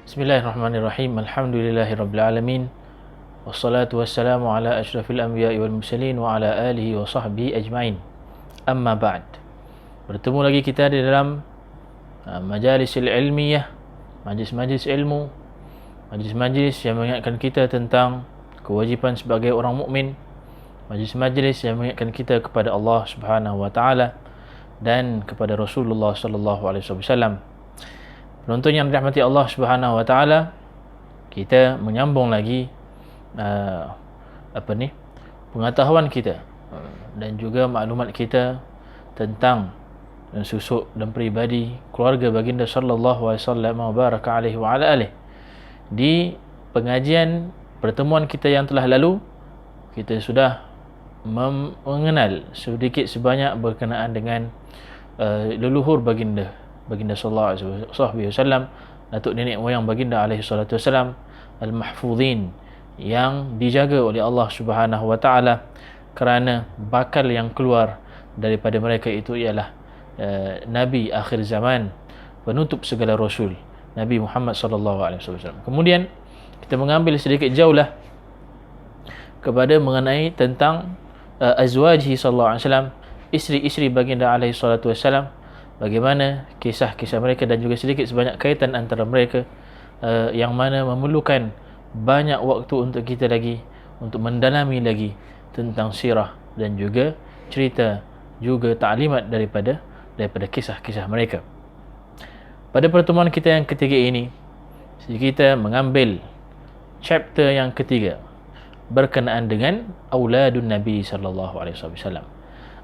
Bismillahirrahmanirrahim. Alhamdulillahirabbil alamin. Wassalatu wassalamu ala asyrafil anbiya'i wal mursalin wa ala alihi wa sahbihi ajma'in. Amma ba'd. Bertemu lagi kita di dalam majalisil ilmiyah, majlis-majlis ilmu, majlis-majlis yang mengingatkan kita tentang kewajipan sebagai orang mukmin, majlis-majlis yang mengingatkan kita kepada Allah Subhanahu wa taala dan kepada Rasulullah sallallahu alaihi wasallam. Penonton yang dirahmati Allah Subhanahu wa taala, kita menyambung lagi pengetahuan kita dan juga maklumat kita tentang susuk dan peribadi keluarga baginda sallallahu alaihi wasallam wa baraka alaihi wa ala alihi. Di pengajian pertemuan kita yang telah lalu, kita sudah mengenal sedikit sebanyak berkenaan dengan leluhur baginda sallallahu alaihi wasallam, datuk nenek moyang baginda alaihi salatu wasallam, al-mahfuzin, yang dijaga oleh Allah Subhanahu wa taala, kerana bakal yang keluar daripada mereka itu ialah nabi akhir zaman, penutup segala rasul, Nabi Muhammad sallallahu alaihi wasallam. Kemudian kita mengambil sedikit jauhlah kepada mengenai tentang azwaji sallallahu alaihi wasallam, isteri-isteri baginda alaihi salatu wasallam, bagaimana kisah-kisah mereka dan juga sedikit sebanyak kaitan antara mereka, yang mana memerlukan banyak waktu untuk kita lagi untuk mendalami lagi tentang sirah dan juga cerita, juga taklimat daripada kisah-kisah mereka. Pada pertemuan kita yang ketiga ini, kita mengambil chapter yang ketiga berkenaan dengan auladun Nabi sallallahu alaihi wasallam,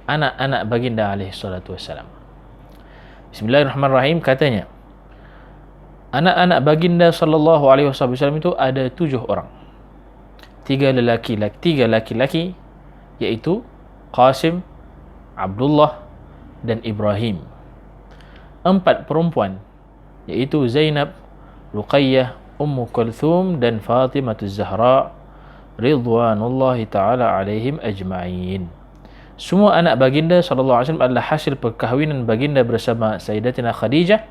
anak-anak baginda alaihi salatu wasallam. Bismillahirrahmanirrahim. Katanya, anak-anak baginda sallallahu alaihi wasallam itu ada 7 orang. 3 laki-laki iaitu Qasim, Abdullah dan Ibrahim. 4 perempuan iaitu Zainab, Ruqayyah, Ummu Kulthum dan Fatimah Zahra ridwanullahi ta'ala alaihim ajma'in. Semua anak baginda sallallahu alaihi wasallam adalah hasil perkahwinan baginda bersama Sayyidatina Khadijah,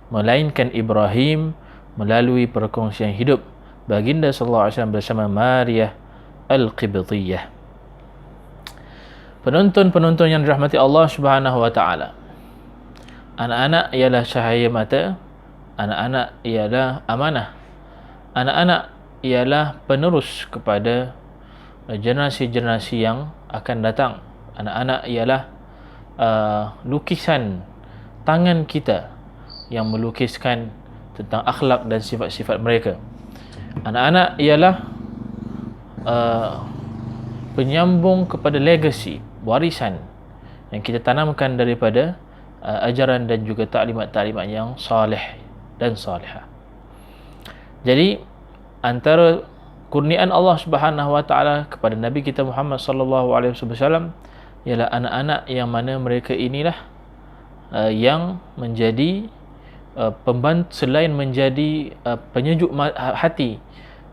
melainkan Ibrahim melalui perkongsian hidup baginda sallallahu alaihi wasallam bersama Maryah Al-Qibtiyah. Penonton-penonton yang dirahmati Allah Subhanahu wa taala, anak-anak ialah cahaya mata, anak-anak ialah amanah, anak-anak ialah penerus kepada generasi-generasi yang akan datang. Anak-anak ialah lukisan tangan kita yang melukiskan tentang akhlak dan sifat-sifat mereka. Anak-anak ialah penyambung kepada legacy, warisan yang kita tanamkan daripada ajaran dan juga taklimat-taklimat yang salih dan salihah. Jadi antara kurniaan Allah Subhanahu wa taala kepada Nabi kita Muhammad sallallahu alaihi wasallam ialah anak-anak yang mana mereka inilah yang menjadi pembantu, selain menjadi penyejuk hati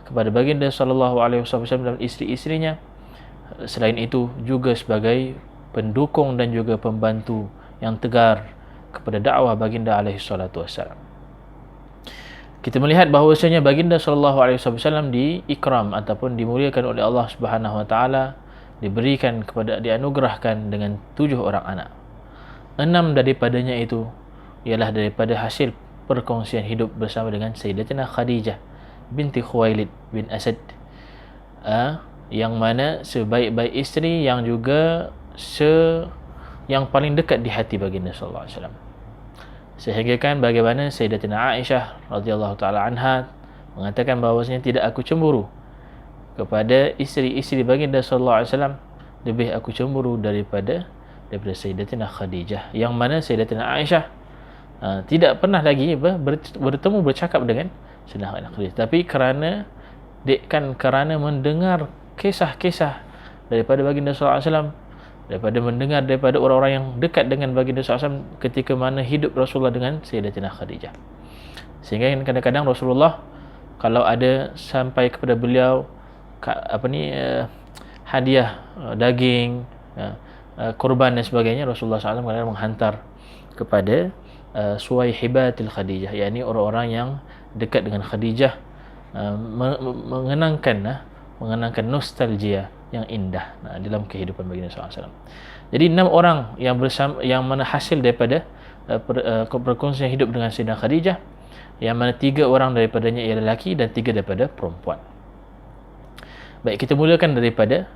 kepada baginda sallallahu alaihi wasallam dan isteri-isterinya, selain itu juga sebagai pendukung dan juga pembantu yang tegar kepada dakwah baginda alaihi salatu wasallam. Kita melihat bahawasanya baginda sallallahu alaihi wasallam diikram ataupun dimuliakan oleh Allah Subhanahu wa taala, dianugerahkan dengan 7 orang anak. 6 daripadanya itu ialah daripada hasil perkongsian hidup bersama dengan Sayyidatina Khadijah binti Khuwailid bin Asad, yang mana sebaik-baik isteri yang juga yang paling dekat di hati baginda sallallahu alaihi wasallam. Sehingga kan bagaimana Sayyidatina Aisyah radhiyallahu taala anha mengatakan bahawasanya tidak aku cemburu kepada isteri-isteri baginda sallallahu alaihi wasallam, lebih aku cemburu daripada Sayyidatina Khadijah, yang mana Sayyidatina Aisyah tidak pernah lagi bertemu bercakap dengan Sayyidatina Khadijah, tapi kerana mendengar kisah-kisah daripada baginda sallallahu alaihi wasallam, daripada mendengar daripada orang-orang yang dekat dengan baginda sallallahu alaihi wasallam ketika mana hidup Rasulullah dengan Sayyidatina Khadijah. Sehingga kadang-kadang Rasulullah kalau ada sampai kepada beliau hadiah daging, kurban dan sebagainya, Rasulullah SAW kadang menghantar kepada Suwaihibatil Khadijah, yakni orang-orang yang dekat dengan Khadijah, mengenangkan nostalgia yang indah dalam kehidupan baginda SAW. Jadi 6 orang yang bersama, yang mana hasil daripada perkongsian hidup dengan Sayyidah Khadijah, yang mana 3 orang daripadanya ialah lelaki dan 3 daripada perempuan. Baik, kita mulakan daripada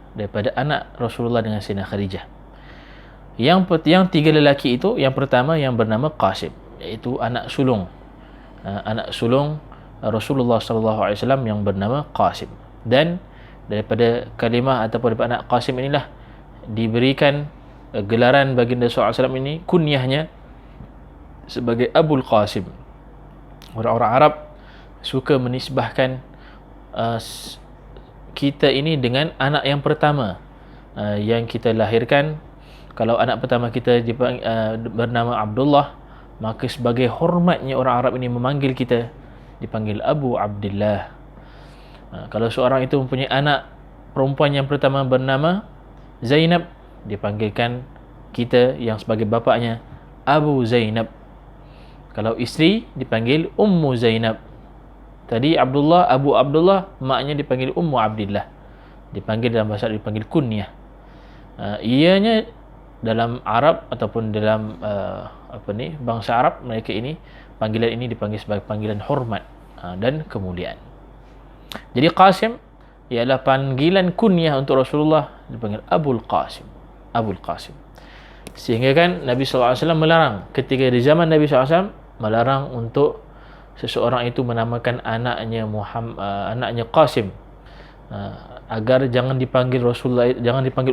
anak Rasulullah dengan Sayyidah Khadijah. Yang 3 lelaki itu, yang pertama yang bernama Qasim, iaitu anak sulung Rasulullah SAW yang bernama Qasim. Dan daripada kalimah ataupun daripada anak Qasim inilah diberikan gelaran baginda SAW ini, kunyahnya sebagai Abul Qasim. Orang-orang Arab suka menisbahkan kita ini dengan anak yang pertama yang kita lahirkan. Kalau anak pertama kita bernama Abdullah, maka sebagai hormatnya orang Arab ini memanggil kita, dipanggil Abu Abdillah. Kalau seorang itu mempunyai anak perempuan yang pertama bernama Zainab, dipanggilkan kita yang sebagai bapaknya Abu Zainab. Kalau isteri dipanggil Ummu Zainab. Tadi Abdullah, Abu Abdullah, maknya dipanggil Ummu Abdillah. Dipanggil dalam bahasa Arab dipanggil kunyah. Ianya dalam Arab ataupun dalam bangsa Arab, mereka ini, panggilan ini dipanggil sebagai panggilan hormat dan kemuliaan. Jadi Qasim ialah panggilan kunyah untuk Rasulullah, dipanggil Abul Qasim. Abul Qasim. Sehingga kan Nabi SAW melarang, ketika di zaman Nabi SAW, melarang untuk seseorang itu menamakan anaknya anaknya Qasim, agar jangan dipanggil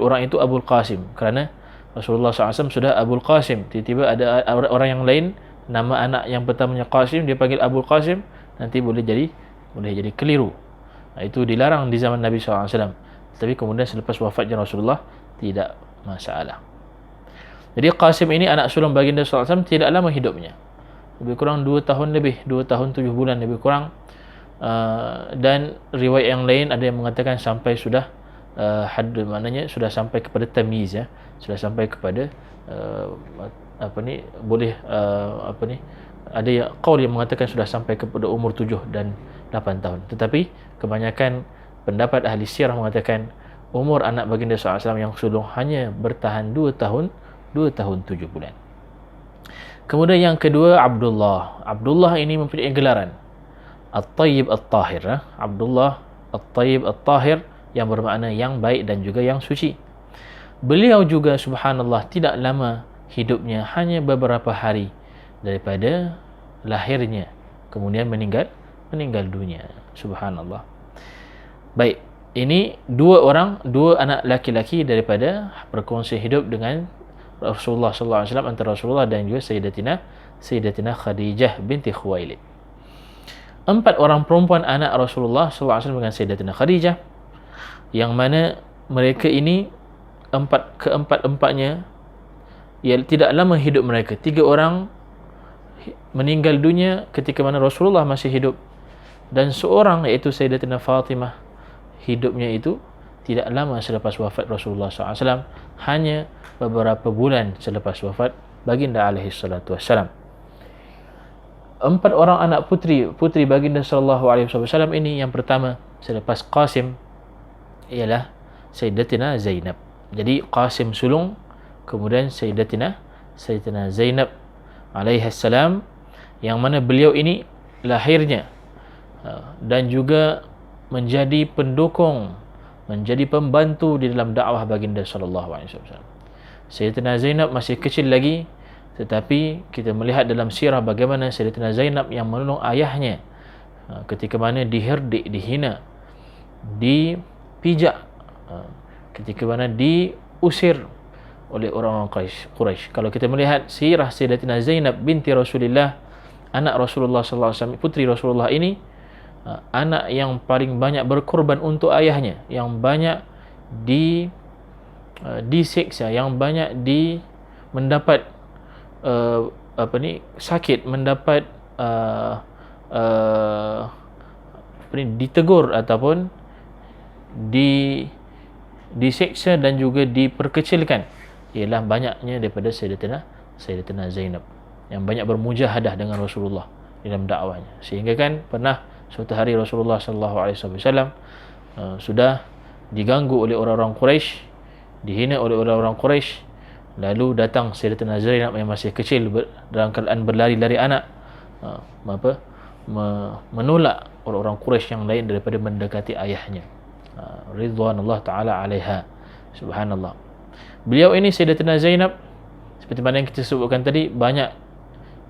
orang itu Abul Qasim, kerana Rasulullah SAW sudah Abul Qasim. Tiba-tiba ada orang yang lain, nama anak yang pertamanya Qasim, dia panggil Abul Qasim, nanti boleh jadi keliru. Itu dilarang di zaman Nabi SAW. Tapi kemudian selepas wafatnya Rasulullah, tidak masalah. Jadi Qasim ini anak sulung baginda SAW, tidak lama hidupnya, lebih kurang 2 tahun lebih, 2 tahun 7 bulan lebih kurang. Dan riwayat yang lain ada yang mengatakan sampai sudah had, maknanya sudah sampai kepada tamyiz, sudah sampai kepada ada yang qaul yang mengatakan sudah sampai kepada umur 7 dan 8 tahun. Tetapi kebanyakan pendapat ahli sirah mengatakan umur anak baginda SAW yang sulung hanya bertahan 2 tahun 7 bulan. Kemudian yang kedua Abdullah. Abdullah ini mempunyai gelaran At-Tayyib At-Tahir. Abdullah At-Tayyib At-Tahir, yang bermakna yang baik dan juga yang suci. Beliau juga subhanallah tidak lama hidupnya, hanya beberapa hari daripada lahirnya, kemudian meninggal dunia. Subhanallah. Baik, ini 2 anak laki-laki daripada perkongsian hidup dengan Rasulullah SAW, antara Rasulullah dan juga Sayyidatina Khadijah binti Khuwailid. 4 orang perempuan anak Rasulullah SAW dengan Sayyidatina Khadijah, yang mana mereka ini keempat-empatnya tidak lama hidup mereka. 3 orang meninggal dunia ketika mana Rasulullah masih hidup, dan seorang, iaitu Sayyidatina Fatimah, hidupnya itu tidak lama selepas wafat Rasulullah SAW, hanya beberapa bulan selepas wafat baginda alaihi salatu wassalam. 4 orang anak putri baginda sallallahu alaihi wasallam ini, yang pertama selepas Qasim ialah Sayyidatina Zainab. Jadi Qasim sulung, kemudian Sayyidatina Zainab alaihi salam, yang mana beliau ini lahirnya dan juga menjadi pendukung, menjadi pembantu di dalam dakwah baginda sallallahu alaihi wasallam. Sayyidatina Zainab masih kecil lagi, tetapi kita melihat dalam sirah bagaimana Sayyidatina Zainab yang menolong ayahnya ketika mana diherdik, dihina, dipijak, ketika mana diusir oleh orang-orang Quraisy. Kalau kita melihat sirah Sayyidatina Zainab binti Rasulullah, anak Rasulullah sallallahu alaihi wasallam, putri Rasulullah ini, anak yang paling banyak berkorban untuk ayahnya, yang banyak disiksa, yang banyak mendapat sakit, mendapat ditegur ataupun disiksa dan juga diperkecilkan, ialah banyaknya daripada Sayyidatina Zainab. yang banyak bermujahadah dengan Rasulullah dalam dakwahnya. Sehingga kan pernah suatu hari Rasulullah sallallahu alaihi wasallam sudah diganggu oleh orang-orang Quraisy, dihina oleh orang-orang Quraisy. Lalu datang Sayyidatina Zainab yang masih kecil dalam keadaan berlari-lari anak, menolak orang-orang Quraisy yang lain daripada mendekati ayahnya. Ridwanullah taala alaiha. Subhanallah. Beliau ini Sayyidatina Zainab, seperti mana yang kita sebutkan tadi, banyak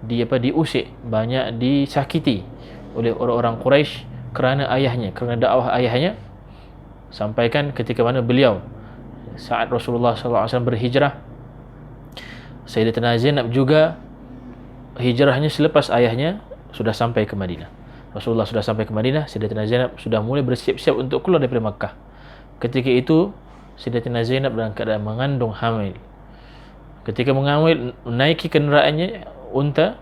diusik, banyak disakiti oleh orang-orang Quraisy kerana ayahnya, kerana dakwah ayahnya. Sampaikan ketika mana beliau saat Rasulullah sallallahu alaihi wasallam berhijrah, Sayyidatina Zainab juga hijrahnya selepas ayahnya sudah sampai ke Madinah. Rasulullah sudah sampai ke Madinah, Sayyidatina Zainab sudah mulai bersiap-siap untuk keluar daripada Makkah. Ketika itu Sayyidatina Zainab dalam keadaan mengandung hamil. Ketika mengambil, menaiki kenderaannya unta,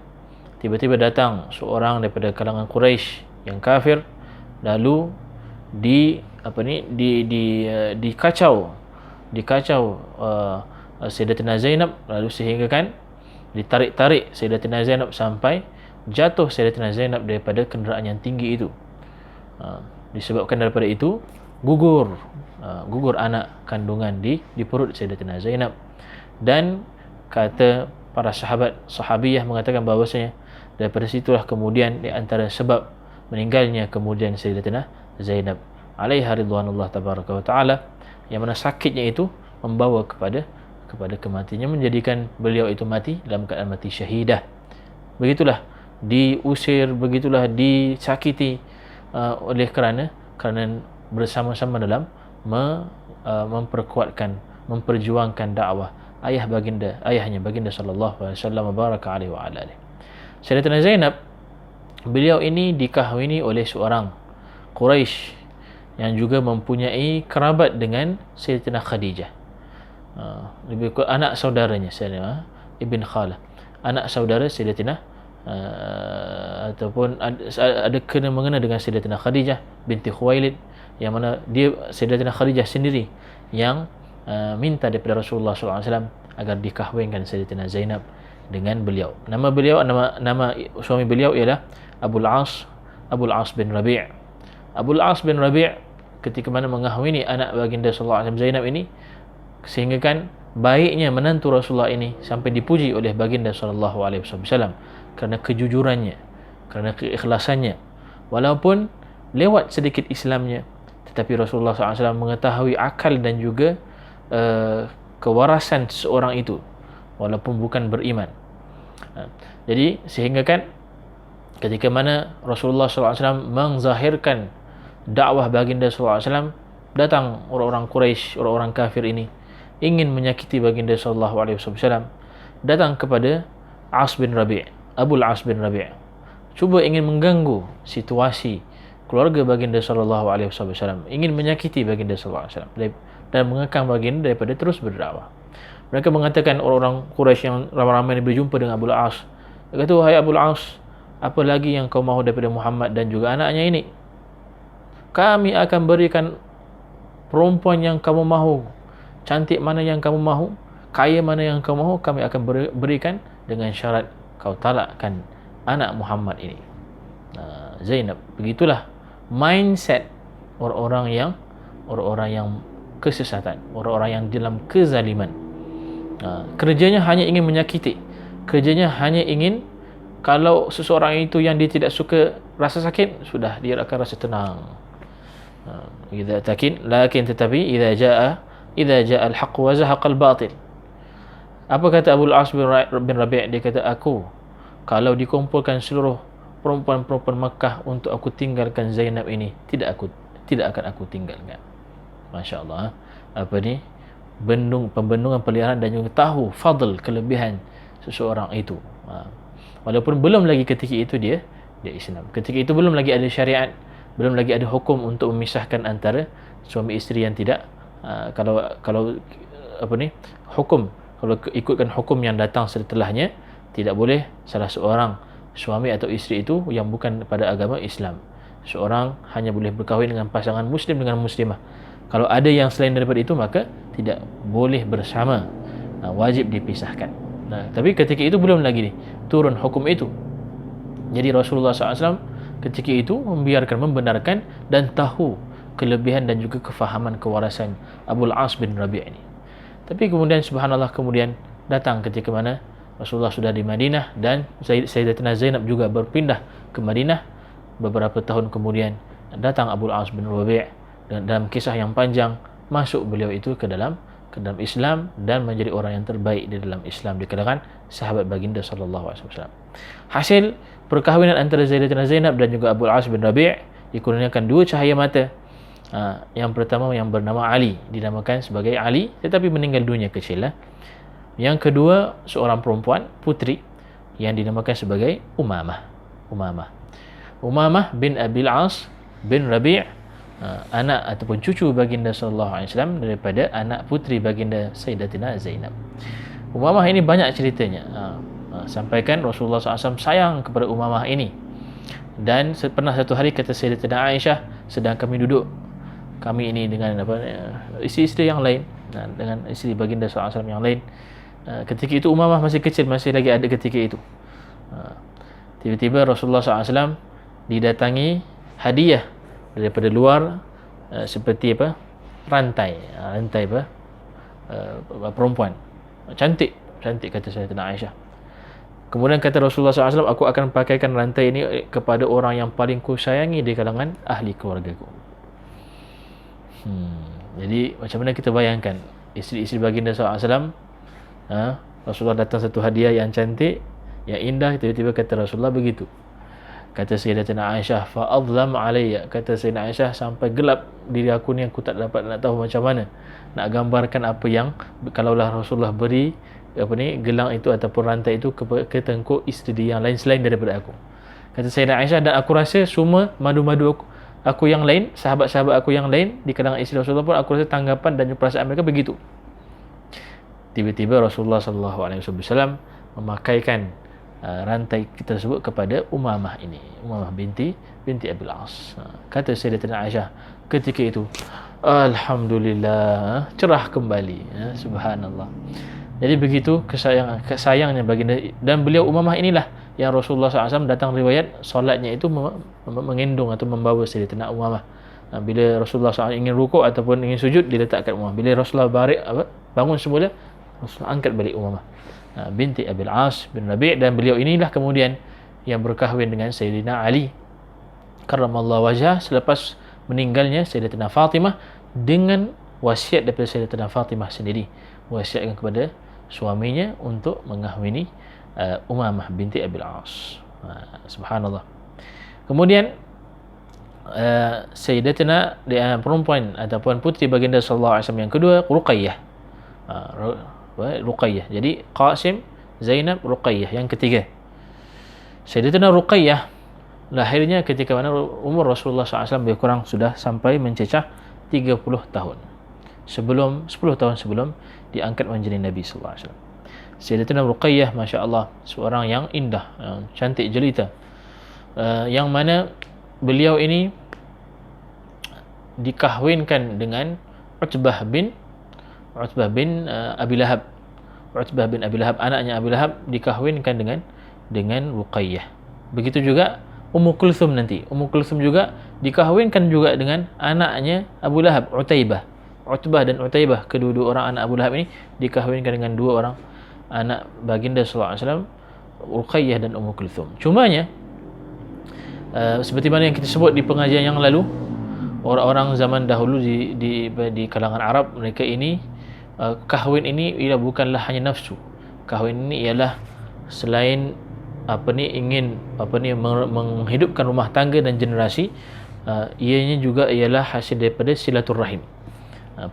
tiba-tiba datang seorang daripada kalangan Quraisy yang kafir, lalu dikacau Sayyidatina Zainab, lalu sehingga kan ditarik-tarik Sayyidatina Zainab sampai jatuh Sayyidatina Zainab daripada kenderaan yang tinggi itu. Disebabkan daripada itu gugur anak kandungan di perut Sayyidatina Zainab. Dan kata para sahabiyah mengatakan bahawasanya daripada situlah kemudian di antara sebab meninggalnya kemudian Sayyidatina Zainab alaiha ridwanullah tabaraka wa taala, yang mana sakitnya itu membawa kepada kematiannya, menjadikan beliau itu mati dalam keadaan mati syahidah. Begitulah diusir, begitulah disakiti oleh kerana bersama-sama dalam memperkuatkan, memperjuangkan dakwah ayahnya baginda sallallahu alaihi wasallam baraka alaihi wa ala alihi. Sayyidatina Zainab, beliau ini dikahwini oleh seorang Quraisy yang juga mempunyai kerabat dengan Sayyidatina Khadijah. Lebih kurang anak saudaranya, Ibn Khalah, anak saudara Sayyidatina ataupun ada kena mengena dengan Sayyidatina Khadijah binti Khuwailid, yang mana dia Sayyidatina Khadijah sendiri yang minta daripada Rasulullah SAW agar dikahwinkan Sayyidatina Zainab dengan beliau. Nama suami beliau ialah Abul As bin Rabi'. Abul As bin Rabi' ketika mana mengahwini anak baginda sallallahu alaihi wasallam Zainab ini, sehingga kan baiknya menantu Rasulullah ini sampai dipuji oleh baginda sallallahu alaihi wasallam kerana kejujurannya, kerana keikhlasannya. Walaupun lewat sedikit Islamnya, tetapi Rasulullah SAW mengetahui akal dan juga kewarasan seseorang itu walaupun bukan beriman. Jadi sehingga kan ketika mana Rasulullah SAW menzahirkan dakwah baginda SAW, datang orang-orang Quraisy, orang-orang kafir ini ingin menyakiti baginda SAW, datang kepada Abul As bin Rabi', cuba ingin mengganggu situasi keluarga baginda SAW, ingin menyakiti baginda SAW dan mengekang baginda daripada terus berdakwah. Mereka mengatakan, orang-orang Quraisy yang ramai-ramai berjumpa dengan Abul As, dia kata, "Wahai Abul As, apa lagi yang kau mahu daripada Muhammad dan juga anaknya ini? Kami akan berikan perempuan yang kamu mahu, cantik mana yang kamu mahu, kaya mana yang kamu mahu, kami akan berikan dengan syarat kau talakkan anak Muhammad ini, Zainab." Begitulah mindset orang-orang yang kesesatan, orang-orang yang dalam kezaliman. Kerjanya hanya ingin menyakiti, kerjanya hanya ingin, kalau seseorang itu yang dia tidak suka rasa sakit, sudah dia akan rasa tenang. Tetapi idza jaa al-haqq wa zahaqa al-batil. Apa kata Abul As bin Rabi'? Dia kata, kalau dikumpulkan seluruh perempuan-perempuan Makkah untuk aku tinggalkan Zainab ini, tidak akan aku tinggalkan. Masya Allah. Pembendungan peliharaan dan juga tahu fadl, kelebihan seseorang itu. Walaupun belum lagi ketika itu dia Islam, ketika itu belum lagi ada syariat, belum lagi ada hukum untuk memisahkan antara suami isteri yang tidak kalau ikutkan hukum yang datang setelahnya, tidak boleh salah seorang suami atau isteri itu yang bukan pada agama Islam. Seorang hanya boleh berkahwin dengan pasangan muslim dengan muslimah. Kalau ada yang selain daripada itu, maka tidak boleh bersama, wajib dipisahkan. Nah, tapi ketika itu belum lagi nih turun hukum itu. Jadi Rasulullah SAW ketika itu membenarkan dan tahu kelebihan dan juga kefahaman kewarasan Abul As bin Rabi' ini. Tapi kemudian subhanallah, kemudian datang ketika mana Rasulullah sudah di Madinah dan Sayyidatina Zainab juga berpindah ke Madinah. Beberapa tahun kemudian datang Abul As bin Rabi' dan dalam kisah yang panjang masuk beliau itu ke dalam Islam dan menjadi orang yang terbaik di dalam Islam di kalangan sahabat baginda sallallahu alaihi wasallam. Hasil perkahwinan antara Sayyidatina Zainab dan juga Abul As bin Rabi' dikurniakan dua cahaya mata. Yang pertama yang bernama Ali, dinamakan sebagai Ali tetapi meninggal dunia kecil. Yang kedua seorang perempuan putri yang dinamakan sebagai Umamah bin Abil As bin Rabi', anak ataupun cucu baginda sallallahu alaihi wasallam daripada anak putri baginda Sayyidatina Zainab. Umamah ini banyak ceritanya. Sampaikan Rasulullah SAW sayang kepada Umamah ini. Dan pernah satu hari kata Sayyidatina Aisyah, sedang kami duduk, kami ini dengan isteri-isteri yang lain, dengan isteri baginda SAW yang lain. Ketika itu Umamah masih kecil, masih lagi ada ketika itu. Tiba-tiba Rasulullah SAW didatangi hadiah daripada luar, seperti rantai perempuan cantik kata Sayyidatina Aisyah. Kemudian kata Rasulullah SAW, aku akan pakaikan rantai ini kepada orang yang paling ku sayangi di kalangan ahli keluargaku. Jadi macam mana kita bayangkan isteri-isteri baginda SAW, Rasulullah datang satu hadiah yang cantik, yang indah, tiba-tiba kata Rasulullah begitu. Kata Sayyidatina Aisyah, fa'adlam alayya, kata Sayyidatina Aisyah, sampai gelap diri aku ni, aku tak dapat nak tahu macam mana nak gambarkan apa yang kalaulah Rasulullah beri gelang itu ataupun rantai itu ke tengkuk isteri yang lain selain daripada aku. Kata Sayyidatina Aisyah, dan aku rasa semua madu-madu aku yang lain, sahabat-sahabat aku yang lain di kalangan isteri Rasulullah pun, aku rasa tanggapan dan perasaan mereka begitu. Tiba-tiba Rasulullah SAW memakaikan rantai kita sebut kepada Umamah ini, Umamah binti Abil As. Kata Sayyidatina Aisyah ketika itu, alhamdulillah, cerah kembali. Subhanallah. Jadi begitu sayangnya baginda. Dan beliau Umamah inilah yang Rasulullah SAW datang riwayat solatnya itu mengendong atau membawa Sayyidatina Umamah. Bila Rasulullah SAW ingin rukuk ataupun ingin sujud, diletakkan Umamah. Bila Rasulullah bangun semula, Rasulullah angkat balik Umamah binti Abil As bin Rabi', dan beliau inilah kemudian yang berkahwin dengan Sayyidina Ali karramallahu wajhah selepas meninggalnya Sayyidatina Fatimah, dengan wasiat daripada Sayyidatina Fatimah sendiri, wasiatkan kepada suaminya untuk mengahwini Umamah binti Abil As. Subhanallah. Kemudian Sayyidatina perempuan ataupun putri baginda sallallahu alaihi wasallam yang kedua, Ruqayyah. Ruqayyah. Jadi Qasim, Zainab, Ruqayyah yang ketiga. Sayyidatina Ruqayyah lahirnya ketika mana umur Rasulullah SAW lebih kurang sudah sampai mencecah 30 tahun. 10 tahun sebelum diangkat menjadi Nabi sallallahu alaihi wasallam. Sayyidatina Ruqayyah, masya-Allah, seorang yang indah, yang cantik jelita. Yang mana beliau ini dikahwinkan dengan Utbah bin Abi Lahab. Utbah bin Abi Lahab, anaknya Abi Lahab, dikahwinkan dengan Ruqayyah. Begitu juga Ummu Kulthum nanti. Ummu Kulthum juga dikahwinkan juga dengan anaknya Abu Lahab, Utaibah. Utbah dan Utaibah, kedua-dua orang anak Abu Lahab ini dikahwinkan dengan dua orang anak baginda sallallahu alaihi wasallam, Ruqayyah dan Ummu Kulthum. Cumanya seperti mana yang kita sebut di pengajian yang lalu, orang-orang zaman dahulu di kalangan Arab, mereka ini kahwin ini ialah bukanlah hanya nafsu. Kahwin ini ialah selain ingin menghidupkan rumah tangga dan generasi, ianya juga ialah hasil daripada silaturrahim,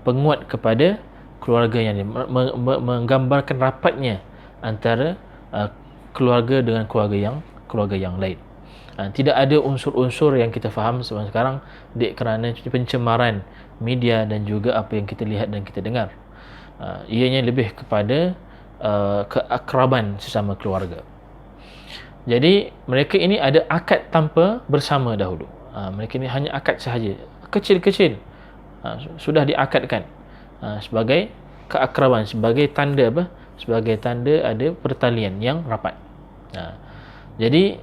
penguat kepada keluarga yang menggambarkan rapatnya antara keluarga dengan keluarga yang lain. Tidak ada unsur-unsur yang kita faham sekarang kerana pencemaran media dan juga apa yang kita lihat dan kita dengar. Ianya lebih kepada keakraban sesama keluarga. Jadi mereka ini ada akad tanpa bersama dahulu. Mereka ini hanya akad sahaja, kecil-kecil, sudah diakadkan sebagai keakraban, sebagai tanda sebagai tanda ada pertalian yang rapat. Jadi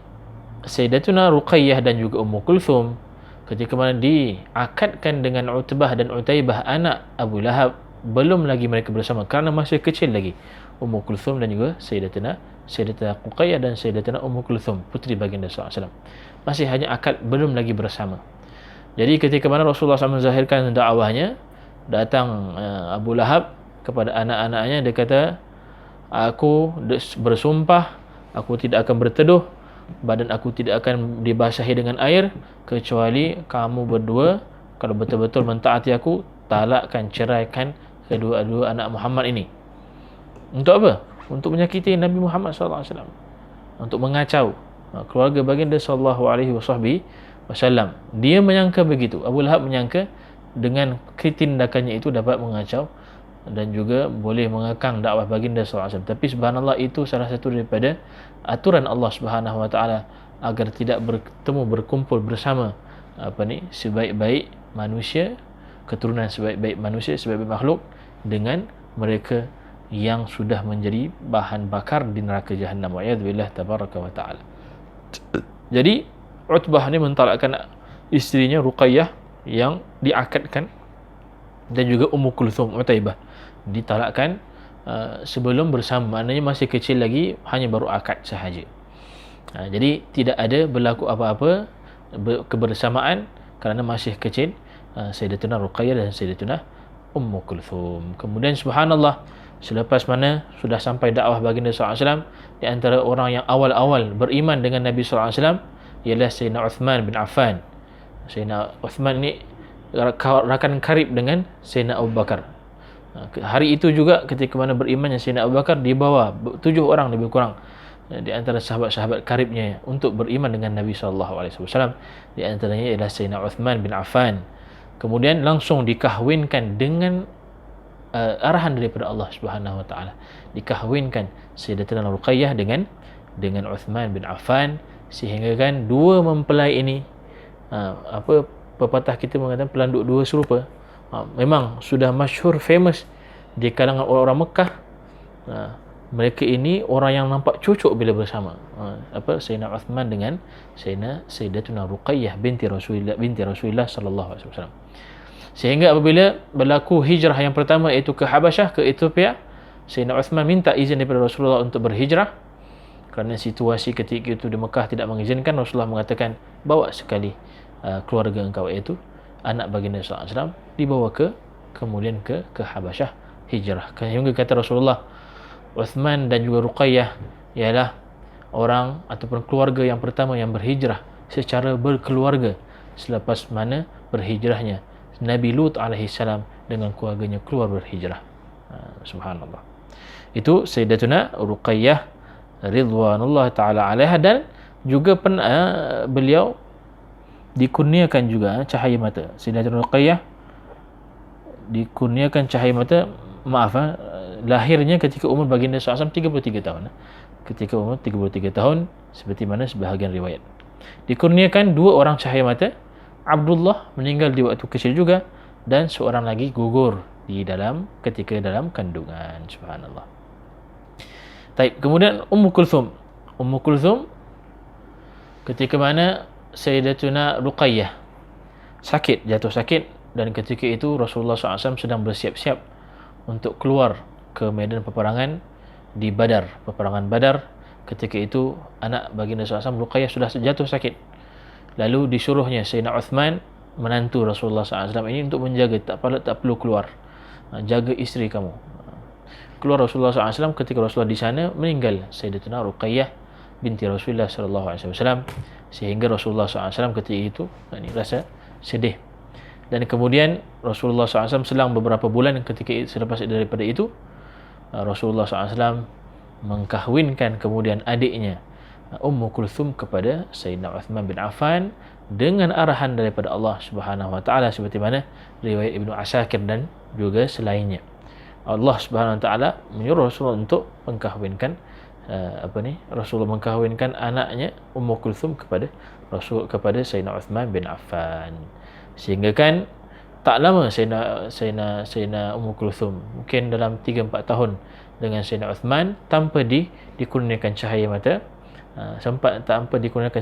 Sayyidatuna Ruqayyah dan juga Ummu Kulthum ketika mana diakadkan dengan Utbah dan Utaibah anak Abu Lahab, belum lagi mereka bersama kerana masih kecil lagi. Ummu Kulthum dan juga Sayyidatuna Ruqayyah dan Sayyidatuna Ummu Kulthum, puteri baginda SAW, masih hanya akad, belum lagi bersama. Jadi ketika mana Rasulullah SAW menzahirkan dakwahnya, datang Abu Lahab kepada anak-anaknya, dia kata, aku bersumpah aku tidak akan berteduh, badan aku tidak akan dibasahi dengan air kecuali kamu berdua kalau betul-betul mentaati aku, talakkan, ceraikan kedua-dua anak Muhammad ini. Untuk apa? Untuk menyakiti Nabi Muhammad SAW, untuk mengacau keluarga baginda SAW. Dia menyangka begitu, Abu Lahab menyangka dengan tindakannya itu dapat mengacau dan juga boleh mengekang dakwah baginda SAW. Tapi subhanallah, itu salah satu daripada aturan Allah Subhanahu Wa Taala agar tidak berkumpul bersama sebaik-baik manusia, keturunan sebaik-baik manusia, sebaik-baik makhluk, dengan mereka yang sudah menjadi bahan bakar di neraka Jahannam. Wa'iyadzubillah tabaraka wa ta'ala. Jadi Utbah ni mentalakkan isterinya Ruqayyah yang diakadkan, dan juga Ummu Kulthum, Utaibah, ditalakkan sebelum bersama, maknanya masih kecil lagi, hanya baru akad sahaja. Jadi tidak ada berlaku apa-apa kebersamaan kerana masih kecil Sayyidatuna Ruqayyah dan Sayyidatuna Ummu Kulthum. Kemudian subhanallah, selepas mana sudah sampai dakwah baginda SAW, di antara orang yang awal-awal beriman dengan Nabi SAW ialah Sayyidina Uthman bin Affan. Sayyidina Uthman ni rakan karib dengan Sayyidina Abu Bakar. Hari itu juga ketika mana berimannya Sayyidina Abu Bakar, dibawa 7 orang lebih kurang di antara sahabat-sahabat karibnya untuk beriman dengan Nabi SAW. Di antaranya ialah Sayyidina Uthman bin Affan. Kemudian langsung dikahwinkan dengan arahan daripada Allah Subhanahu Wa Taala. Dikahwinkan Sayyidatuna Ruqayyah dengan Uthman bin Affan, sehingga kan dua mempelai ini, pepatah kita mengatakan pelanduk dua serupa, memang sudah masyhur, famous di kalangan orang-orang Mekah. Mereka ini orang yang nampak cocok bila bersama. Sayyidina Uthman dengan Sayyidatuna Ruqayyah binti Rasulullah sallallahu alaihi wasallam. Sehingga apabila berlaku hijrah yang pertama, iaitu ke Habasyah, ke Ethiopia, Sayyidina Uthman minta izin daripada Rasulullah untuk berhijrah. Kerana situasi ketika itu di Mekah tidak mengizinkan, Rasulullah mengatakan, bawa sekali keluarga engkau, iaitu anak baginda SAW, dibawa kemudian ke Habasyah, hijrah. Sehingga kata Rasulullah, Uthman dan juga Ruqayyah ialah orang ataupun keluarga yang pertama yang berhijrah secara berkeluarga selepas mana berhijrahnya Nabi Lut alaihissalam dengan keluarganya keluar berhijrah. Subhanallah. Itu Sayyidatuna Ruqayyah ridwanullah ta'ala alaiha, dan juga beliau dikurniakan juga cahaya mata. Sayyidatuna Ruqayyah dikurniakan cahaya mata, lahirnya ketika umur baginda SAW 33 tahun. Ketika umur 33 tahun, seperti mana sebahagian riwayat. Dikurniakan 2 orang cahaya mata. Abdullah meninggal di waktu kecil juga, dan seorang lagi gugur ketika dalam kandungan. Subhanallah. Baik, kemudian Ummu Kulthum ketika mana Sayyidatuna Ruqayyah jatuh sakit, dan ketika itu Rasulullah SAW sedang bersiap-siap untuk keluar ke medan peperangan di Badar, peperangan Badar. Ketika itu anak baginda SAW Ruqayyah sudah jatuh sakit. Lalu disuruhnya Sayyidina Uthman, menantu Rasulullah SAW ini, untuk menjaga, tak perlu keluar, jaga isteri kamu. Keluar Rasulullah SAW. Ketika Rasulullah di sana, meninggal Sayyidatuna Ruqayyah binti Rasulullah SAW, sehingga Rasulullah SAW ketika itu rasa sedih. Dan kemudian Rasulullah SAW selang beberapa bulan selepas daripada itu, Rasulullah SAW mengkahwinkan kemudian adiknya Ummu Kulthum kepada Sayyidina Uthman bin Affan dengan arahan daripada Allah Subhanahu Wa Taala, seperti mana riwayat Ibnu Asakir dan juga selainnya. Allah Subhanahu Wa Taala menyuruh Rasulullah untuk mengkahwinkan Rasulullah mengkahwinkan anaknya Ummu Kulthum kepada Sayyidina Uthman bin Affan. Sehingga kan tak lama Sayyidina Ummu Kulthum, mungkin dalam 3-4 tahun dengan Sayyidina Uthman, tanpa dikurniakan cahaya mata, sempat dikurniakan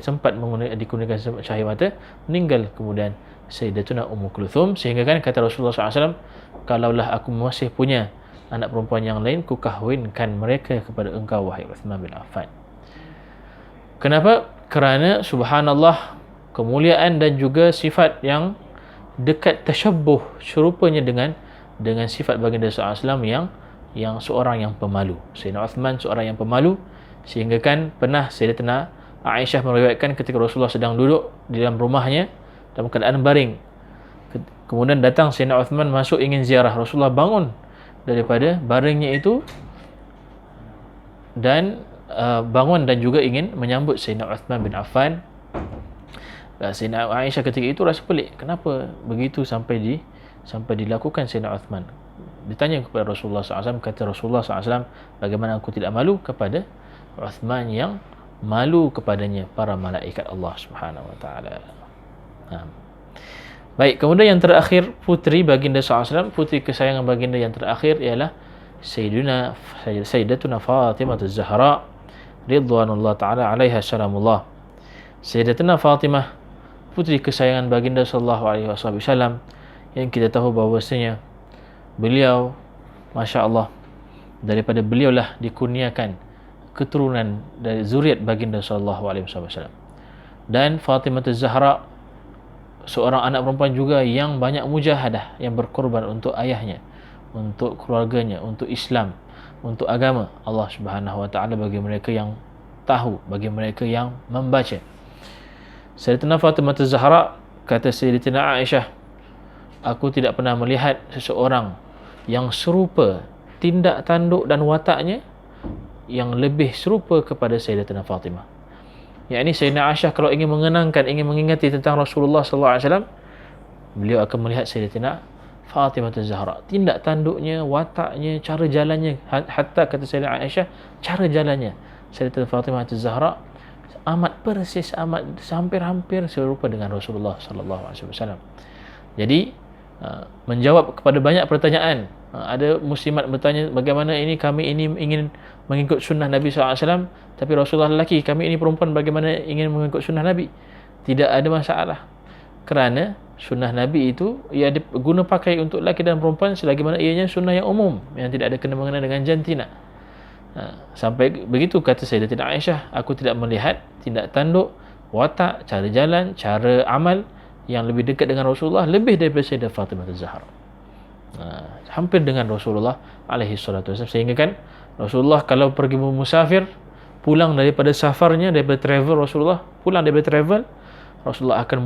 cahaya mata, meninggal kemudian Sayyidatuna Ummu Kulthum. Sehingga kan kata Rasulullah SAW, kalaulah aku masih punya anak perempuan yang lain, ku kahwinkan mereka kepada engkau, wahai Uthman bin Affan. Kenapa? Kerana subhanallah, kemuliaan dan juga sifat yang dekat tasyabbuh serupanya dengan sifat baginda SAW yang seorang yang pemalu. Sayyidina Uthman seorang yang pemalu, sehingga kan pernah Sayyidatina Aisyah meriwayatkan ketika Rasulullah sedang duduk di dalam rumahnya dalam keadaan baring, kemudian datang Sayyidina Uthman masuk ingin ziarah. Rasulullah bangun daripada baringnya itu dan bangun dan juga ingin menyambut Sayyidina Uthman bin Affan. Sayyidina Aisyah ketika itu rasa pelik, kenapa begitu sampai dilakukan Sayyidina Uthman. Ditanya kepada Rasulullah SAW, kata Rasulullah SAW, bagaimana aku tidak malu kepada Uthman yang malu kepadanya para malaikat Allah Subhanahu Wa Taala. Baik, kemudian yang terakhir, putri baginda SAW, putri kesayangan baginda yang terakhir ialah Sayyidatuna Fatimah Az-Zahra ridwanullah ta'ala alaiha salamullah. Sayyidatuna Fatimah, putri kesayangan baginda sallallahu alaihi wasallam, yang kita tahu bahawasanya beliau, Masya Allah, daripada beliaulah dikurniakan keturunan dari zuriat baginda sallallahu alaihi wasallam. Dan Fatimah Az-Zahra seorang anak perempuan juga yang banyak mujahadah, yang berkorban untuk ayahnya, untuk keluarganya, untuk Islam, untuk agama Allah Subhanahu Wa Taala, bagi mereka yang tahu, bagi mereka yang membaca. Sayyidatina Fatimah Az-Zahra, kata Sayyidatina Aisyah, aku tidak pernah melihat seseorang yang serupa tindak tanduk dan wataknya yang lebih serupa kepada Sayyidatina Fatimah. Yakni Sayyidina Aisyah kalau ingin mengenangkan, ingin mengingati tentang Rasulullah SAW, beliau akan melihat Sayyidatina Fatimah Az-Zahra, tindak tanduknya, wataknya, cara jalannya, hatta kata Sayyidina Aisyah, cara jalannya Sayyidatina Fatimah Az-Zahra amat persis, amat hampir-hampir serupa dengan Rasulullah SAW. Jadi menjawab kepada banyak pertanyaan. Ada muslimat bertanya, bagaimana ini kami ini ingin mengikut sunnah Nabi SAW, tapi Rasulullah lelaki, kami ini perempuan, bagaimana ingin mengikut sunnah Nabi? Tidak ada masalah, kerana sunnah Nabi itu ia guna pakai untuk lelaki dan perempuan selagi mana ianya sunnah yang umum, yang tidak ada kena-mengena dengan jantina. Sampai begitu kata Sayyidatina Aisyah, aku tidak melihat tindak tanduk, watak, cara jalan, cara amal yang lebih dekat dengan Rasulullah lebih daripada Sayyidah Fatimah Az-Zahra. Hampir dengan Rasulullah alaihi salatu wasallam. Sehingga kan Rasulullah kalau pergi musafir, pulang daripada safarnya, daripada travel, Rasulullah pulang daripada travel, Rasulullah akan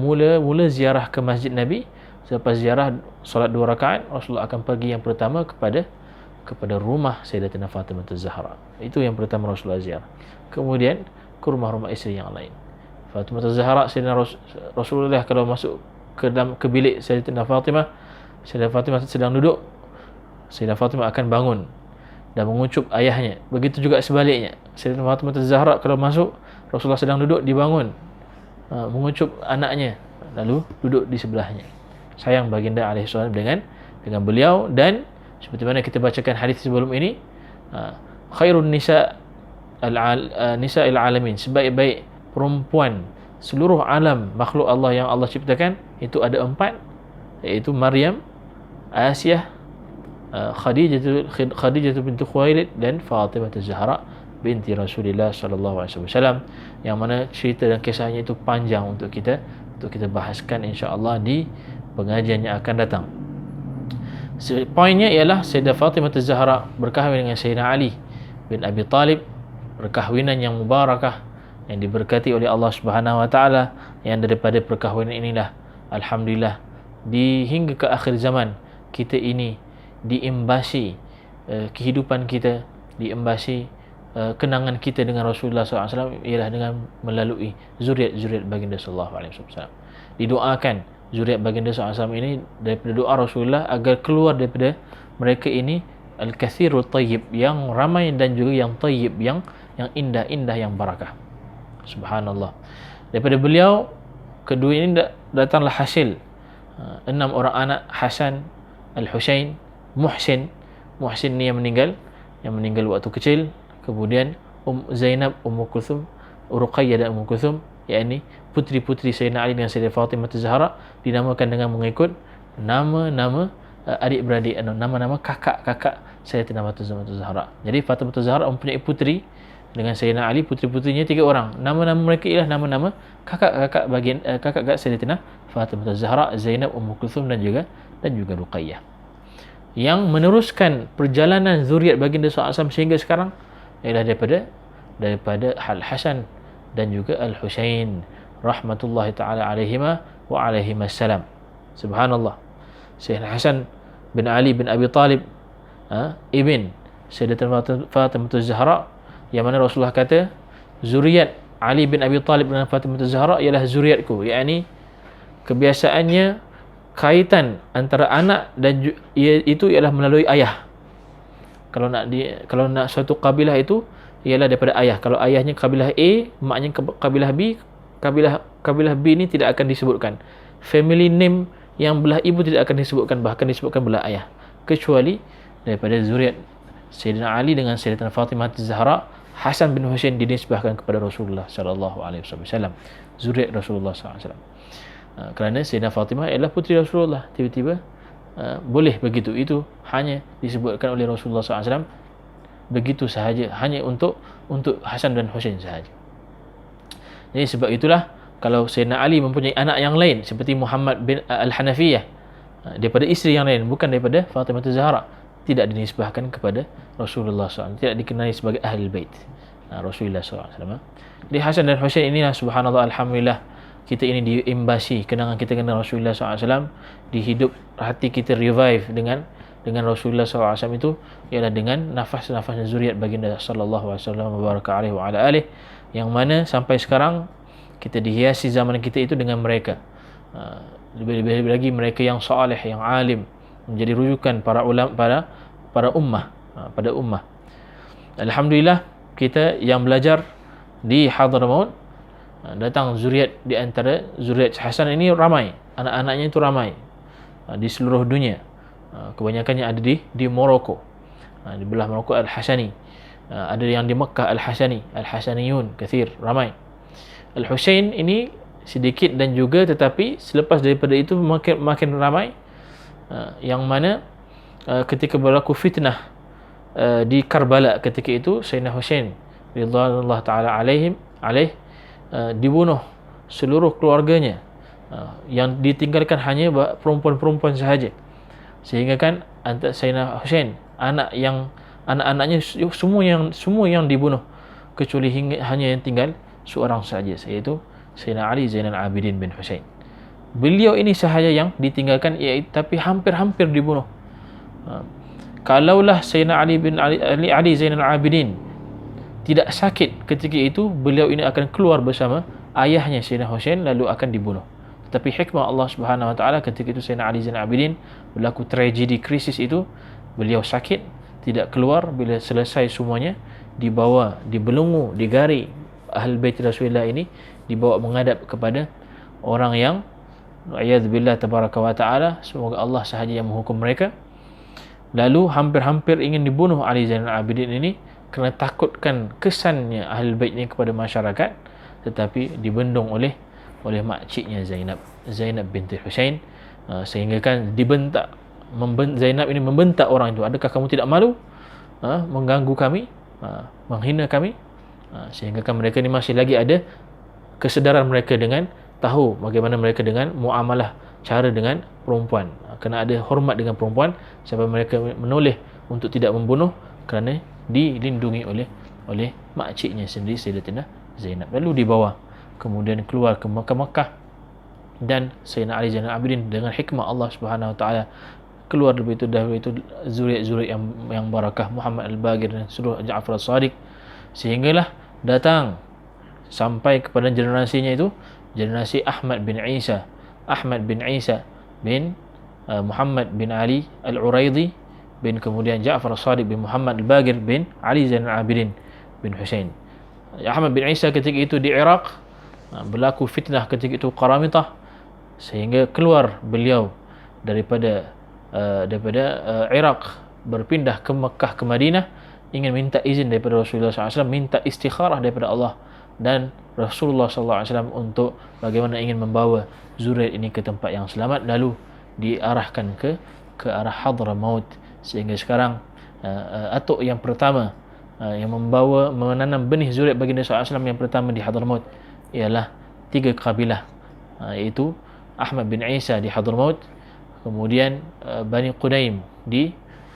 mula ziarah ke masjid Nabi. Selepas ziarah, solat 2 rakaat, Rasulullah akan pergi yang pertama kepada rumah Sayyidatina Fatimah Az-Zahra. Itu yang pertama Rasulullah ziarah. Kemudian ke rumah-rumah isteri yang lain. Fatimah Az-Zahra, Sayyidina Rasulullah kalau masuk ke bilik Sayyidatina Fatimah, Sayyidatina Fatimah sedang duduk, Sayyidatina Fatimah akan bangun dan mengucup ayahnya. Begitu juga sebaliknya, Sayyidatina Fatimah Az-Zahra kalau masuk, Rasulullah sedang duduk, dibangun, mengucup anaknya, lalu duduk di sebelahnya. Sayang baginda alaihi salam dengan beliau. Dan seperti mana kita bacakan hadis sebelum ini, khairun nisa al-alamin, sebaik-baik perempuan seluruh alam makhluk Allah yang Allah ciptakan itu ada 4, iaitu Maryam, Asiyah, Khadijah binti Khuwailid dan Fatimah Az-Zahra binti Rasulullah sallallahu alaihi wasallam, yang mana cerita dan kisahnya itu panjang untuk kita bahaskan insya-Allah di pengajian yang akan datang. Poinnya ialah Sayyidah Fatimah Az-Zahra berkahwin dengan Sayyidina Ali bin Abi Talib, perkahwinan yang mubarakah yang diberkati oleh Allah Subhanahu Wa Taala, yang daripada perkahwinan inilah alhamdulillah hingga ke akhir zaman kita ini diimbasi kehidupan kita, diimbasi kenangan kita dengan Rasulullah SAW ialah dengan melalui zuriat baginda sallallahu alaihi wasallam. Didoakan zuriat baginda SAW ini daripada doa Rasulullah agar keluar daripada mereka ini al-kathirul tayyib, yang ramai dan juga yang tayyib, yang indah-indah, yang barakah. Subhanallah. Daripada beliau kedua ini datanglah hasil 6 orang anak Hasan, Al-Husain, Muhsin. Muhsin ni yang meninggal waktu kecil. Kemudian Zainab, Ummu Kulthum, Ruqayyah dan Ummu Kulthum, yakni putri-putri Sayyidina Ali dengan Sayyidah Fatimah Az-Zahra, dinamakan dengan mengikut nama-nama adik-beradik, nama-nama kakak-kakak Sayyidatina Fatimah Az-Zahra. Jadi Fatimah Az-Zahra mempunyai putri dengan Sayyidina Ali, putri-putrinya 3 orang. Nama-nama mereka ialah nama-nama kakak-kakak bagian kakak-kakak Sayyidatina Fatimah Az-Zahra, Zainab, Ummu Kulthum dan juga Ruqayyah. Yang meneruskan perjalanan zuriat baginda SAW sehingga sekarang ialah daripada Al-Hasan dan juga Al-Husain rahmatullahi taala alaihima wa alaihimassalam. Subhanallah. Sayyidina Hasan bin Ali bin Abi Talib, ibn Sayyidatina Fatimah Az-Zahra, yang mana Rasulullah kata zuriat Ali bin Abi Talib dan Fatimah Az-Zahra ialah zuriatku, yakni kebiasaannya kaitan antara anak dan itu ialah melalui ayah. Kalau nak suatu kabilah itu ialah daripada ayah. Kalau ayahnya kabilah A, maknya kabilah B, kabilah B ni tidak akan disebutkan. Family name yang belah ibu tidak akan disebutkan, bahkan disebutkan belah ayah, kecuali daripada zuriat Sayyidina Ali dengan Sayyidatina Fatimah Az-Zahra. Hasan bin Husain dinisbahkan kepada Rasulullah sallallahu alaihi wasallam, zuriat Rasulullah sallallahu alaihi wasallam. Kerana Sayyidah Fatimah adalah puteri Rasulullah, tiba-tiba boleh begitu. Itu hanya disebutkan oleh Rasulullah SAW begitu sahaja, hanya untuk Hasan dan Husain sahaja. Jadi sebab itulah kalau Sayyidina Ali mempunyai anak yang lain seperti Muhammad bin Al-Hanafiyah, daripada isteri yang lain bukan daripada Fatimah Az-Zahra, tidak dinisbahkan kepada Rasulullah SAW, tidak dikenali sebagai Ahlul Bait Rasulullah SAW. Jadi Hasan dan Husain inilah, subhanallah, alhamdulillah, kita ini diimbasi kenangan kita dengan Rasulullah SAW, di hidup hati kita revive dengan Rasulullah SAW itu ialah dengan nafas-nafas zuriat baginda sallallahu alaihi wasallam wa baraka alaihi wa ala alihi, yang mana sampai sekarang kita dihiasi zaman kita itu dengan mereka. Lebih-lebih lagi mereka yang saleh, yang alim, menjadi rujukan para ulama, para ummah, pada ummah. Alhamdulillah, kita yang belajar di Hadramaut, datang zuriat, di antara zuriat Hasan ini ramai, anak-anaknya itu ramai di seluruh dunia. Kebanyakannya ada di Morocco, di belah Morocco Al-Hasani, ada yang di Mekah Al-Hasani, Al-Hasaniyun kathir, ramai. Al-Husain ini sedikit dan juga, tetapi selepas daripada itu makin ramai, yang mana ketika berlaku fitnah di Karbala ketika itu, Sayyidina Husain radhiyallahu taala alaih dibunuh seluruh keluarganya, yang ditinggalkan hanya perempuan-perempuan sahaja, sehingga kan Sayyidina Husain anak-anaknya semua yang dibunuh, kecuali hanya yang tinggal seorang sahaja, iaitu Sayyidina Ali Zainal Abidin bin Husain. Beliau ini sahaja yang ditinggalkan, tapi hampir-hampir dibunuh. Kalaulah Sayyidina Ali Zainal Abidin tidak sakit ketika itu, beliau ini akan keluar bersama ayahnya Sayyidina Husain, lalu akan dibunuh. Tetapi hikmah Allah Subhanahu wa taala, ketika itu Sayyidina Ali Zainal Abidin berlaku tragedi, krisis itu, beliau sakit, tidak keluar. Bila selesai semuanya, dibawa, dibelenggu, digari Ahlul Bait Rasulullah ini, dibawa menghadap kepada orang yang a'udzubillah tabaraka wa taala, semoga Allah sahaja yang menghukum mereka. Lalu hampir-hampir ingin dibunuh Ali Zainal Abidin ini kerana takutkan kesannya Ahlul Bait ini kepada masyarakat, tetapi dibendung oleh makciknya Zainab binti Husain, sehingga kan Zainab ini membentak orang itu, adakah kamu tidak malu mengganggu kami, menghina kami? Sehingga kan mereka ni masih lagi ada kesedaran mereka dengan tahu bagaimana mereka dengan muamalah, cara dengan perempuan, kena ada hormat dengan perempuan, sampai mereka menoleh untuk tidak membunuh kerana dilindungi oleh makciknya sendiri, Sayyidatina Zainab. Lalu dibawa, kemudian keluar ke Mekah, dan Sayyidina Ali Zainal Abidin dengan hikmah Allah Subhanahu wa taala keluar lebih dahulu itu zuriat yang barakah, Muhammad Al-Baqir dan seluruh Ja'far As-Sadiq, sehinggalah datang sampai kepada generasinya itu, generasi Ahmad bin Isa bin Muhammad bin Ali Al-Uraidi bin kemudian Ja'far As-Sadiq bin Muhammad Al-Baqir bin Ali Zainal Abidin bin Husain. Ahmad bin Isa ketika itu di Iraq, berlaku fitnah ketika itu Qaramitah, sehingga keluar beliau daripada Iraq, berpindah ke Mekah, ke Madinah, ingin minta izin daripada Rasulullah SAW, minta istikharah daripada Allah dan Rasulullah SAW untuk bagaimana ingin membawa zuriat ini ke tempat yang selamat, lalu diarahkan ke arah Hadramaut. Sehingga sekarang atuk yang pertama yang menanam benih zuriat baginda SAW yang pertama di Hadramaut ialah 3 kabilah, iaitu Ahmad bin Isa di Hadramaut, kemudian Bani Qudaim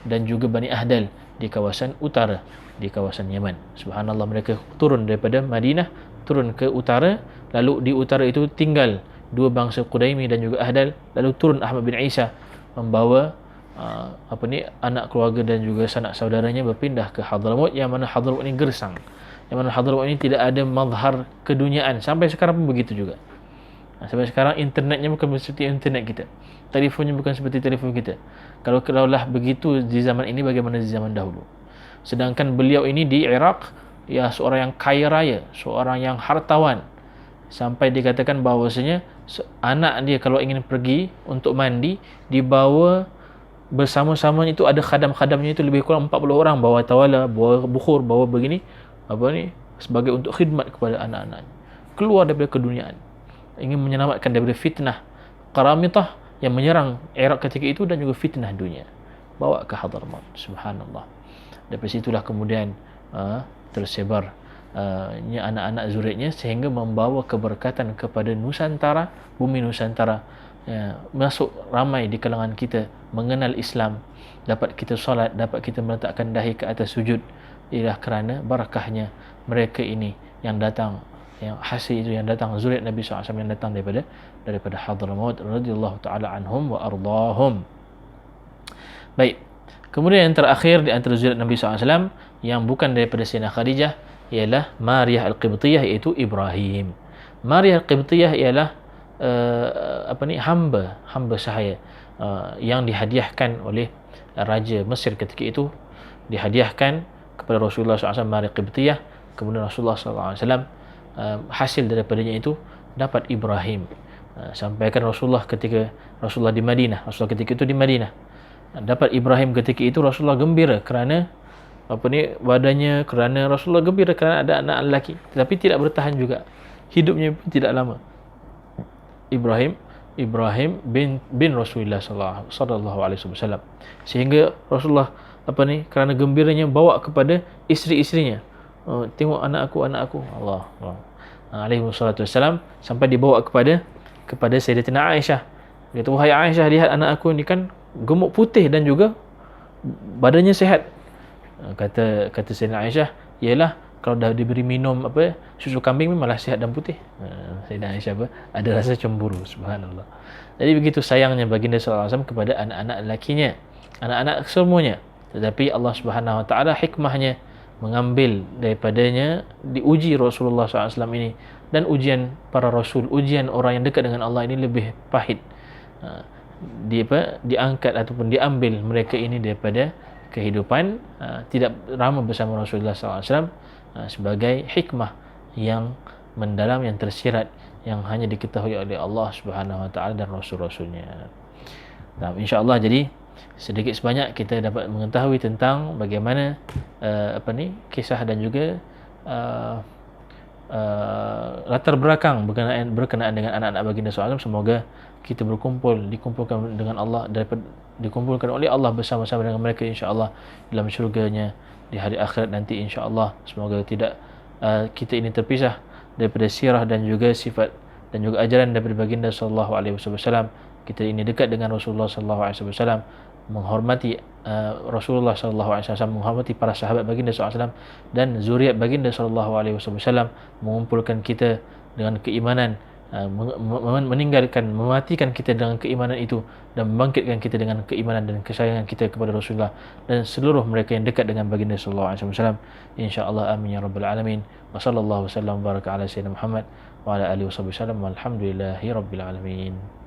dan juga Bani Ahdal di kawasan utara, di kawasan Yaman. Subhanallah, mereka turun daripada Madinah, turun ke utara, lalu di utara itu tinggal 2 bangsa Qudaimi dan juga Ahdal, lalu turun Ahmad bin Isa membawa anak keluarga dan juga sanak saudaranya berpindah ke Hadramaut, yang mana Hadramaut ini gersang, yang mana Hadramaut ini tidak ada mazhar keduniaan. Sampai sekarang pun begitu juga. Sampai sekarang internetnya bukan seperti internet kita, telefonnya bukan seperti telefon kita. Kalaulah begitu di zaman ini, bagaimana di zaman dahulu? Sedangkan beliau ini di Iraq, ya seorang yang kaya raya, seorang yang hartawan, sampai dikatakan bahawasanya anak dia kalau ingin pergi untuk mandi, dibawa bersama-sama, itu ada khadam-khadamnya, itu lebih kurang 40 orang, bawa tawala, bawa bukhur, bawa begini sebagai untuk khidmat kepada anak-anak. Keluar daripada keduniaan, ingin menyelamatkan daripada fitnah Qaramitah yang menyerang Iraq ketika itu dan juga fitnah dunia, bawa ke Hadramaut. Subhanallah. Dari situlah kemudian tersebar anak-anak zuriatnya, sehingga membawa keberkatan kepada Nusantara, bumi Nusantara. Masuk ramai di kalangan kita mengenal Islam, dapat kita solat, dapat kita meletakkan dahi ke atas sujud, ialah kerana barakahnya mereka ini yang datang, yang hasil itu yang datang, zuriat Nabi SAW yang datang daripada Hadramaut radhiyallahu taala anhum wa ardahum. Baik, kemudian yang terakhir di antara zuriat Nabi SAW yang bukan daripada Sayyidina Khadijah ialah Mariyah Al-Qibtiyah, iaitu Ibrahim. Mariyah Al-Qibtiyah ialah hamba sahaya yang dihadiahkan oleh Raja Mesir ketika itu, dihadiahkan kepada Rasulullah SAW Mariyah Qibtiyah. Kemudian Rasulullah SAW hasil daripadanya itu dapat Ibrahim. Sampaikan Rasulullah ketika Rasulullah di Madinah, Rasulullah ketika itu di Madinah, dapat Ibrahim ketika itu. Rasulullah gembira kerana badannya, kerana Rasulullah gembira kerana ada anak lelaki, tetapi tidak bertahan juga, hidupnya pun tidak lama. Ibrahim bin Rasulullah sallallahu alaihi wasallam, sehingga Rasulullah kerana gembiranya bawa kepada isteri-isterinya, tengok anak aku, Allah alaihi wasallam, sampai dibawa kepada Sayyidatina Aisyah. Dia kata, wahai Aisyah, lihat anak aku ni kan gemuk putih dan juga badannya sihat. Kata Sayyidatina Aisyah, ialah kalau dah diberi minum susu kambing malah sihat dan putih. Sayyidatina Aisyah ada rasa cemburu. Subhanallah. Jadi begitu sayangnya baginda sallallahu alaihi wasallam kepada anak-anak lelakinya, anak-anak semuanya. Tetapi Allah Subhanahu wa taala hikmahnya mengambil daripadanya, diuji Rasulullah SAW ini, dan ujian para rasul, ujian orang yang dekat dengan Allah ini lebih pahit. Diangkat ataupun diambil mereka ini daripada kehidupan, tidak ramai bersama Rasulullah SAW, sebagai hikmah yang mendalam, yang tersirat, yang hanya diketahui oleh Allah Subhanahu wa taala dan rasul-rasulnya. Nah, insya-Allah jadi sedikit sebanyak kita dapat mengetahui tentang bagaimana kisah dan juga latar belakang berkenaan dengan anak-anak baginda SAW. Semoga kita dikumpulkan dengan Allah, dikumpulkan oleh Allah bersama-sama dengan mereka insya-Allah dalam syurganya di hari akhirat nanti insya-Allah. Semoga tidak kita ini terpisah daripada sirah dan juga sifat dan juga ajaran daripada baginda sallallahu alaihi wasallam. Kita ini dekat dengan Rasulullah sallallahu alaihi wasallam, menghormati Rasulullah sallallahu alaihi wasallam, menghormati para sahabat baginda sallallahu alaihi wasallam dan zuriat baginda sallallahu alaihi wasallam, mengumpulkan kita dengan keimanan, mematikan kita dengan keimanan itu, dan membangkitkan kita dengan keimanan dan kesayangan kita kepada Rasulullah dan seluruh mereka yang dekat dengan baginda sallallahu alaihi wasallam insya-Allah. Amin ya rabbal alamin. Wa sallallahu wasallam baraka ala sayyidina Muhammad wa ala alihi wasallam. Walhamdulillahi rabbil alamin.